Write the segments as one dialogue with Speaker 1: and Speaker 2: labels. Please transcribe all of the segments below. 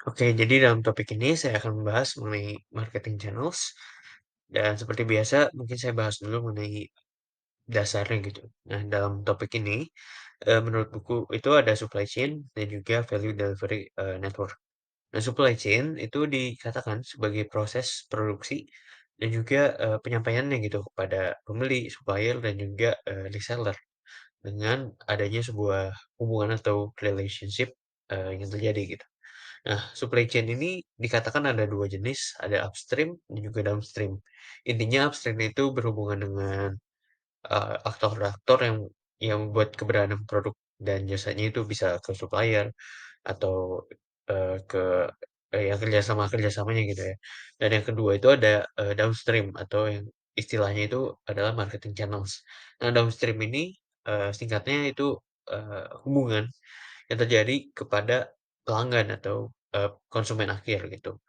Speaker 1: Oke, jadi dalam topik ini saya akan membahas mengenai marketing channels dan seperti biasa mungkin saya bahas dulu mengenai dasarnya gitu. Nah, dalam topik ini menurut buku itu ada supply chain dan juga value delivery network. Nah, supply chain itu dikatakan sebagai proses produksi dan juga penyampaiannya gitu kepada pembeli, supplier dan juga reseller dengan adanya sebuah hubungan atau relationship yang terjadi gitu. Nah, supply chain ini dikatakan ada dua jenis, ada upstream dan juga downstream. Intinya upstream itu berhubungan dengan aktor-aktor yang membuat keberadaan produk dan jasanya itu bisa ke supplier atau ke yang kerjasamanya gitu ya. Dan yang kedua itu ada downstream atau yang istilahnya itu adalah marketing channels. Nah, downstream ini singkatnya itu hubungan yang terjadi kepada pelanggan atau konsumen akhir gitu.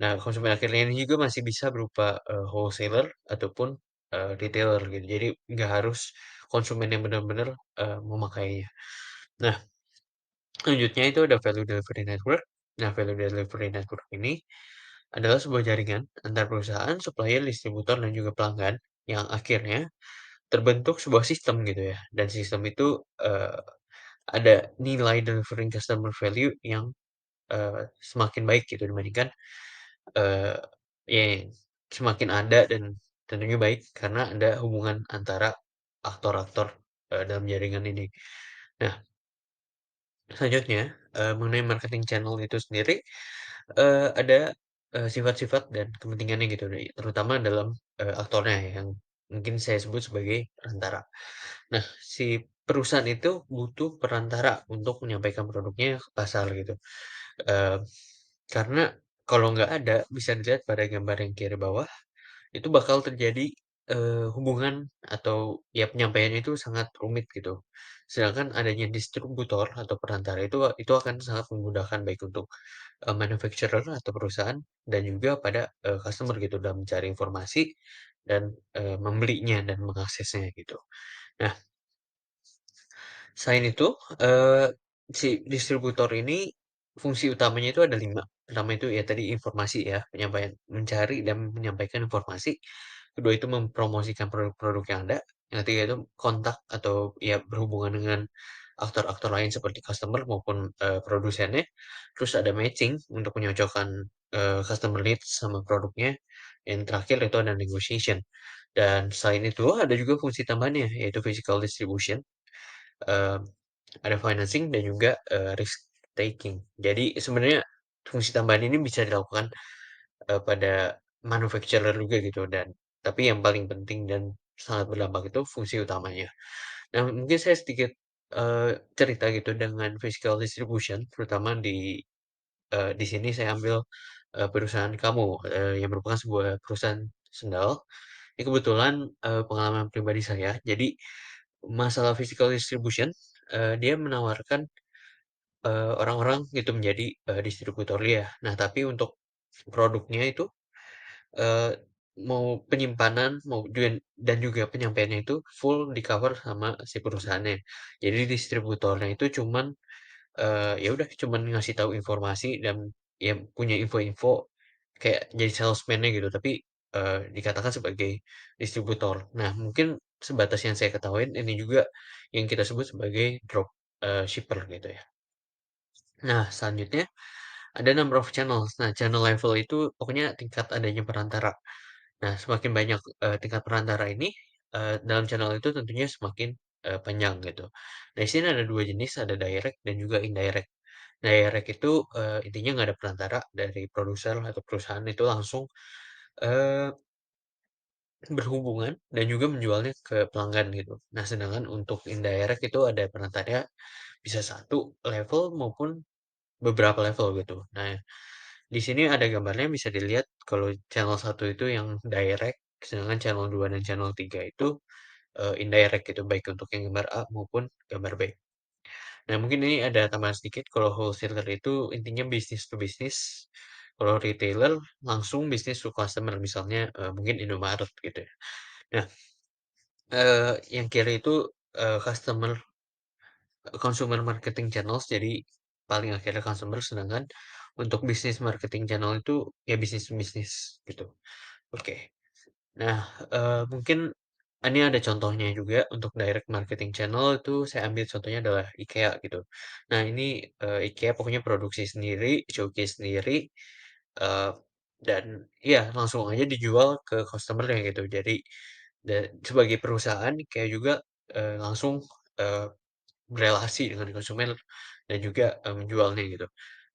Speaker 1: Nah, konsumen akhirnya ini juga masih bisa berupa wholesaler ataupun retailer gitu. Jadi nggak harus konsumen yang benar-benar memakainya. Nah, selanjutnya itu ada value delivery network. Nah, value delivery network ini adalah sebuah jaringan antar perusahaan, supplier, distributor, dan juga pelanggan yang akhirnya terbentuk sebuah sistem gitu ya. Dan sistem itu ada nilai delivering customer value yang semakin baik gitu dibandingkan, eee, ya semakin ada dan tentunya baik karena ada hubungan antara aktor-aktor, dalam jaringan ini. Nah, selanjutnya, mengenai marketing channel itu sendiri, ada sifat-sifat dan kepentingannya gitu terutama dalam aktornya yang mungkin saya sebut sebagai perantara. Nah, si perusahaan itu butuh perantara untuk menyampaikan produknya ke pasar gitu. Eee, karena kalau nggak ada, bisa dilihat pada gambar yang kiri bawah, itu bakal terjadi hubungan atau ya penyampaiannya itu sangat rumit gitu. Sedangkan adanya distributor atau perantara itu akan sangat memudahkan baik untuk manufacturer atau perusahaan dan juga pada customer gitu dalam mencari informasi dan membelinya dan mengaksesnya gitu. Nah, selain itu, si distributor ini fungsi utamanya itu ada 5. Pertama itu ya tadi informasi ya, penyampaian mencari dan menyampaikan informasi. Kedua itu mempromosikan produk-produk yang ada. Yang ketiga itu kontak atau ya berhubungan dengan aktor-aktor lain seperti customer maupun produsennya. Terus ada matching untuk menyocokkan customer needs sama produknya. Yang terakhir itu ada negotiation. Dan selain itu ada juga fungsi tambahannya yaitu physical distribution. Eee, ada financing dan juga, risk taking. Jadi sebenarnya fungsi tambahan ini bisa dilakukan, pada manufacturer juga gitu dan tapi yang paling penting dan sangat berdampak itu fungsi utamanya. Nah, mungkin saya sedikit, cerita gitu dengan physical distribution terutama di sini saya ambil, perusahaan kamu, yang merupakan sebuah perusahaan sendal. Ini kebetulan, pengalaman pribadi saya. Jadi masalah physical distribution, dia menawarkan orang-orang gitu menjadi, distributor dia. Nah, tapi untuk produknya itu, eee, mau penyimpanan, mau dan juga penyampaiannya itu full di-cover sama si perusahaannya. Jadi distributornya itu cuman, ya udah cuman ngasih tahu informasi dan ya punya info-info kayak jadi salesman-nya gitu, tapi, dikatakan sebagai distributor. Nah, mungkin sebatas yang saya ketahuin ini juga yang kita sebut sebagai drop, shipper gitu ya. Nah, selanjutnya ada number of channels. Nah, channel level itu pokoknya tingkat adanya perantara. Nah, semakin banyak, tingkat perantara ini, dalam channel itu tentunya semakin, panjang gitu. Nah, di sini ada 2 jenis, ada direct dan juga indirect. Direct itu, intinya nggak ada perantara dari produser atau perusahaan itu langsung, eee, berhubungan dan juga menjualnya ke pelanggan gitu. Nah, sedangkan untuk indirect itu ada perantara bisa satu level maupun beberapa level gitu. Nah, di sini ada gambarnya bisa dilihat kalau channel satu itu yang direct, sedangkan channel 2 dan channel 3 itu, indirect gitu, baik untuk yang gambar A maupun gambar B. Nah, mungkin ini ada tambahan sedikit, kalau wholesaler itu intinya bisnis to bisnis, kalau retailer langsung bisnis to customer, misalnya, mungkin Indomaret gitu ya. Nah, yang kiri itu, consumer marketing channels, jadi paling akhirnya customer, sedangkan untuk bisnis marketing channel itu ya bisnis bisnis gitu. Oke. Nah, mungkin ini ada contohnya juga untuk direct marketing channel itu saya ambil contohnya adalah IKEA gitu. Nah ini, IKEA pokoknya produksi sendiri, showcase sendiri, eee, dan iya langsung aja dijual ke customer-nya gitu. Jadi sebagai perusahaan IKEA juga, langsung, eee, berelasi dengan konsumen dan juga, menjualnya gitu.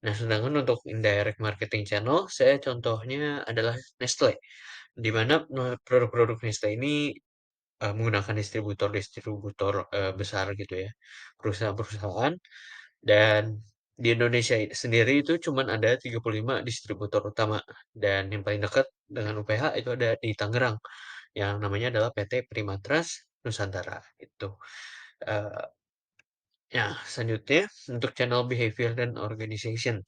Speaker 1: Nah sedangkan untuk indirect marketing channel, saya contohnya adalah Nestle, di mana, produk-produk Nestle ini menggunakan distributor-distributor, besar gitu ya, perusahaan-perusahaan, dan di Indonesia sendiri itu cuman ada 35 distributor utama, dan yang paling dekat dengan UPH itu ada di Tangerang, yang namanya adalah PT Primatras Nusantara, itu. Eee, nah selanjutnya untuk channel behavior dan organization.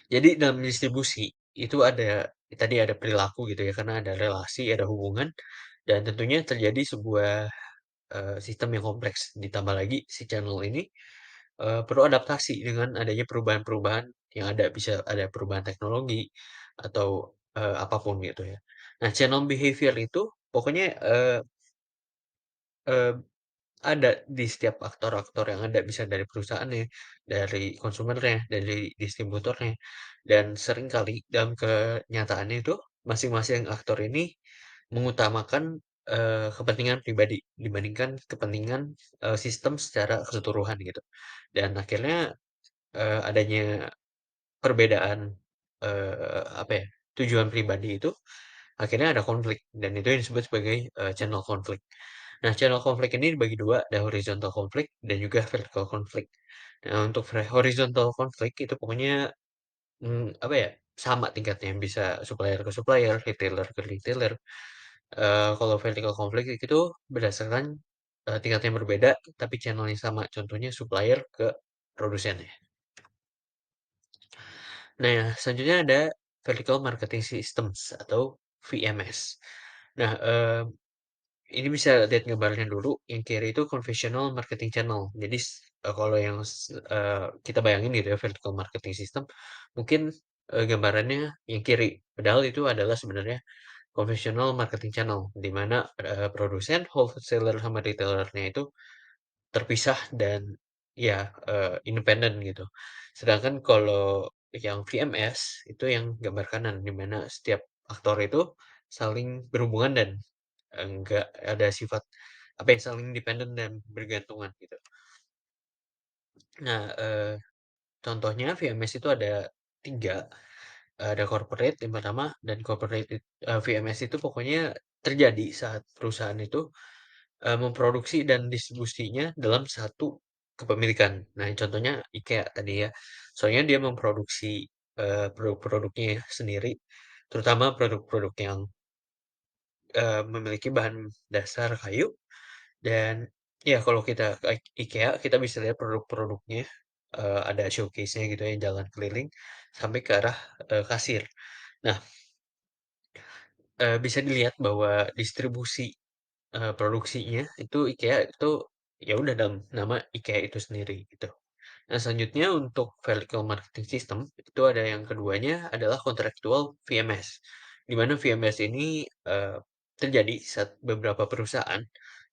Speaker 1: Jadi dalam distribusi, itu ada tadi ada perilaku gitu ya, karena ada relasi, ada hubungan, dan tentunya terjadi sebuah sistem yang kompleks. Ditambah lagi si channel ini, perlu adaptasi dengan adanya perubahan-perubahan yang ada, bisa ada perubahan teknologi atau, apa gitu ya. Nah, channel behavior itu pokoknya, eee, ada di setiap aktor-aktor yang ada, bisa dari perusahaannya, dari konsumennya, dari distributornya, dan seringkali dalam kenyataannya itu masing-masing aktor ini mengutamakan, kepentingan pribadi dibandingkan kepentingan, sistem secara keseluruhan gitu. Dan akhirnya, adanya perbedaan, apa ya, tujuan pribadi itu akhirnya ada konflik dan itu yang disebut sebagai, channel konflik. Nah, channel konflik ini dibagi dua, ada horizontal konflik dan juga vertical konflik. Nah, untuk horizontal konflik itu pokoknya, apa ya, sama tingkatnya, bisa supplier ke supplier, retailer ke retailer. Kalau vertical konflik itu berdasarkan, tingkat yang berbeda tapi channel-nya sama, contohnya supplier ke produsennya. Nah, selanjutnya ada vertical marketing systems atau VMS. Nah, ini bisa lihat gambarnya dulu, yang kiri itu conventional marketing channel. Jadi kalau yang kita bayangin gitu ya vertical marketing system, mungkin, gambarannya yang kiri, padahal itu adalah sebenarnya conventional marketing channel, di mana, produsen, wholesaler, sama retailer-nya itu terpisah dan ya, independen gitu. Sedangkan kalau yang VMS itu yang gambar kanan, di mana setiap aktor itu saling berhubungan dan enggak ada sifat apa ya, saling independen dan bergantungan gitu. Nah, contohnya VMS itu ada 3, ada corporate yang pertama, dan corporate VMS itu pokoknya terjadi saat perusahaan itu, memproduksi dan distribusinya dalam satu kepemilikan. Nah, contohnya IKEA tadi ya. Soalnya dia memproduksi, produk-produknya sendiri, terutama produk-produk yang, memiliki bahan dasar kayu, dan ya kalau kita ke IKEA, kita bisa lihat produk-produknya, ada showcase-nya gitu ya, jalan keliling sampai ke arah, kasir. Nah, bisa dilihat bahwa distribusi, produksinya itu IKEA itu ya udah dalam nama IKEA itu sendiri gitu. Nah, selanjutnya untuk vertical marketing system itu ada yang keduanya adalah contractual VMS. Di mana VMS ini, terjadi saat beberapa perusahaan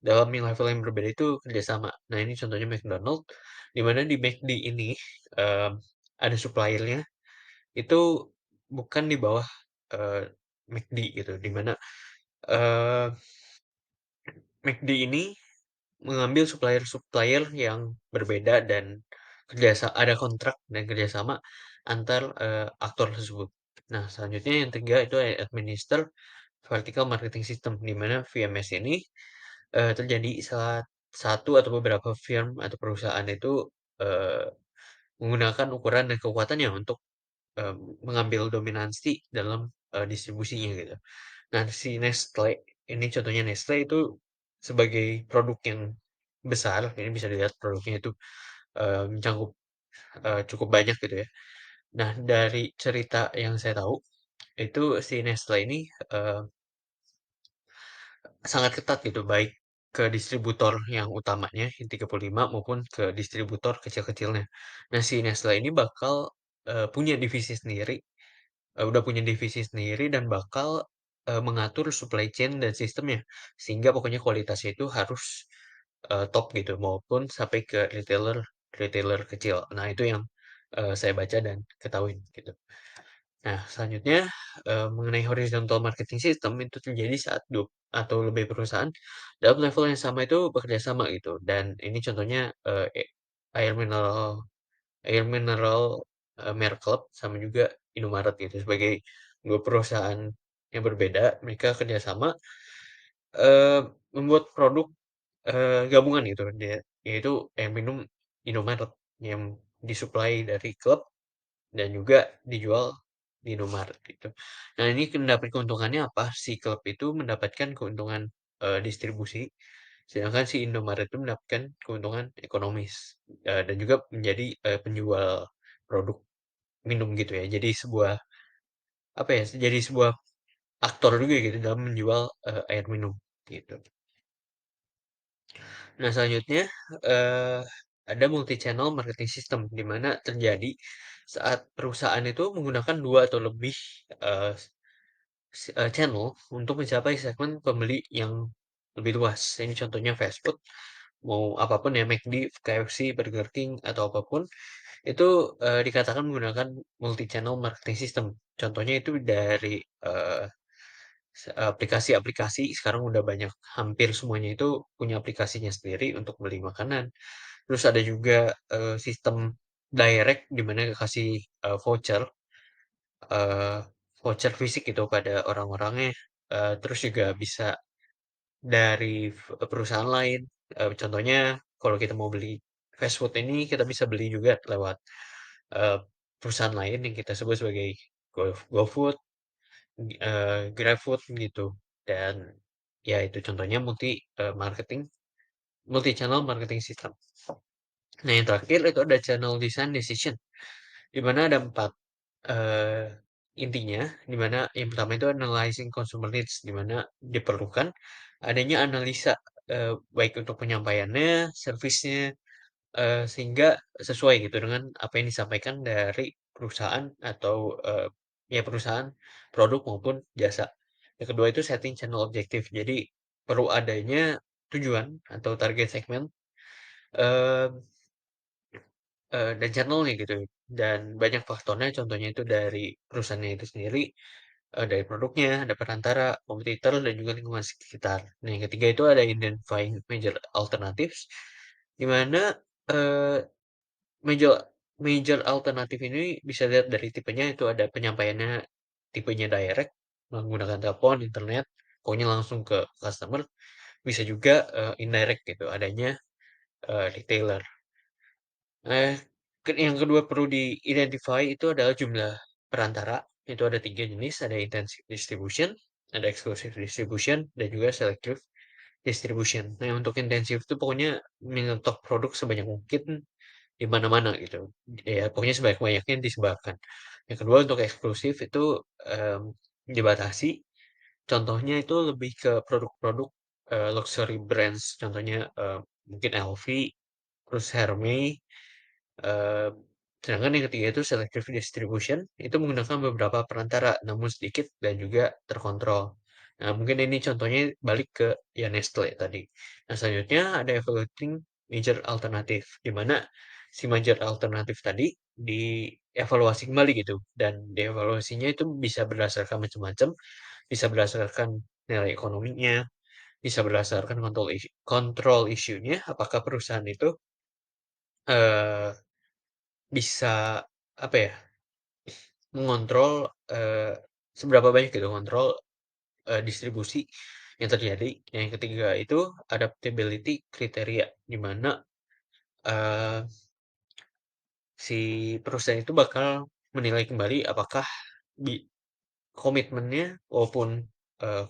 Speaker 1: dalam level yang berbeda itu kerjasama. Nah, ini contohnya McDonald, di mana di McD ini, ada supplier-nya itu bukan di bawah, eee, McD gitu, di mana, eee, McD ini mengambil supplier-supplier yang berbeda dan ada kontrak dan kerjasama antar, aktor tersebut. Nah, selanjutnya yang ketiga itu administer vertical marketing system, di mana VMS ini, terjadi saat satu atau beberapa firm atau perusahaan itu, eee, menggunakan ukuran dan kekuatannya untuk, eee, mengambil dominansi dalam, distribusinya gitu. Nah, si Nestle, ini contohnya Nestle itu sebagai produk yang besar, ini bisa dilihat produknya itu, mencakup, cukup banyak gitu ya. Nah, dari cerita yang saya tahu, itu si Nestle ini, eee, sangat ketat gitu, baik ke distributor yang utamanya, yang 35 maupun ke distributor kecil-kecilnya. Nah, si Nestle ini bakal, punya divisi sendiri, udah punya divisi sendiri dan bakal, mengatur supply chain dan sistemnya. Sehingga pokoknya kualitasnya itu harus, top gitu, maupun sampai ke retailer kecil. Nah, itu yang, saya baca dan ketahui gitu. Nah, selanjutnya, mengenai horizontal marketing system itu terjadi saat atau lebih perusahaan dalam level yang sama itu bekerja sama gitu. Dan ini contohnya air mineral, merek klub sama juga Indomaret gitu sebagai dua perusahaan yang berbeda, mereka kerjasama membuat produk gabungan gitu, yaitu air minum Indomaret yang disuplai dari klub dan juga dijual di Indomaret gitu. Nah, ini mendapat keuntungannya apa? Si klub itu mendapatkan keuntungan, distribusi, sedangkan si Indomaret itu mendapatkan keuntungan ekonomis, dan juga menjadi, penjual produk minum gitu ya. Jadi sebuah, apa ya, jadi sebuah aktor juga gitu dalam menjual, air minum, gitu. Nah, selanjutnya, eee, ada multi channel marketing system, di mana terjadi saat perusahaan itu menggunakan 2 atau lebih, eee, channel untuk mencapai segmen pembeli yang lebih luas. Ini contohnya fast food, mau apapun ya, McD, KFC, Burger King, atau apapun itu, dikatakan menggunakan multi channel marketing system. Contohnya itu dari, eee aplikasi-aplikasi sekarang udah banyak, hampir semuanya itu punya aplikasinya sendiri untuk beli makanan. Terus ada juga, sistem direct di mana kasih, eee, voucher fisik gitu pada orang-orangnya, terus juga bisa dari perusahaan lain, contohnya kalau kita mau beli fast food ini kita bisa beli juga lewat, eee, perusahaan lain yang kita sebut sebagai GoFood, GrabFood gitu. Dan ya itu contohnya multi channel marketing system. Nah, yang terakhir itu ada channel design decision, di mana ada 4, eee, intinya, di mana yang pertama itu analyzing consumer needs, di mana diperlukan adanya analisa, baik untuk penyampaiannya, servisnya, sehingga sesuai gitu dengan apa yang disampaikan dari perusahaan atau, ya perusahaan, produk maupun jasa. Yang kedua itu setting channel objektif. Jadi perlu adanya tujuan atau target segmen, mmm, dan channel-nya gitu. Dan banyak faktornya, contohnya itu dari perusahaannya itu sendiri, dari produknya, ada perantara, kompetitor, dan juga lingkungan sekitar. Nah, yang ketiga itu ada identifying major alternatives, di mana, eee Major major alternatif ini bisa lihat dari tipenya, itu ada penyampaiannya tipenya direct, menggunakan telepon, internet, pokoknya langsung ke customer, bisa juga, indirect gitu, adanya, retailer. Nah, yang kedua perlu di-identify itu adalah jumlah perantara, itu ada 3 jenis, ada intensive distribution, ada exclusive distribution, dan juga selective distribution. Nah, untuk intensif itu pokoknya menyetok produk sebanyak mungkin di mana-mana gitu. Ya pokoknya sebanyak-banyaknya disebarkan. Yang kedua untuk eksklusif itu, dibatasi, contohnya itu lebih ke produk-produk, luxury brands, contohnya, mungkin LV, terus Hermes, eee, sedangkan yang ketiga itu selective distribution, itu menggunakan beberapa perantara, namun sedikit dan juga terkontrol. Nah, mungkin ini contohnya balik ke ya Nestle tadi. Nah, selanjutnya ada evaluating major alternatif, di mana si major alternatif tadi dievaluasi kembali gitu, dan dievaluasinya itu bisa berdasarkan macam-macam, bisa berdasarkan nilai ekonominya, bisa berdasarkan kontrol isunya, apakah perusahaan itu, eee, bisa, apa ya, mengontrol, seberapa banyak gitu, kontrol, distribusi yang terjadi. Yang ketiga itu adaptability kriteria, di mana, eee, si perusahaan itu bakal menilai kembali apakah bi komitmennya walaupun,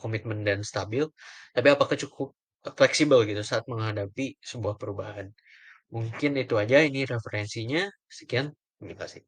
Speaker 1: komitmen dan stabil, tapi apakah cukup fleksibel gitu saat menghadapi sebuah perubahan. Mungkin itu aja ini referensinya. Sekian, terima kasih.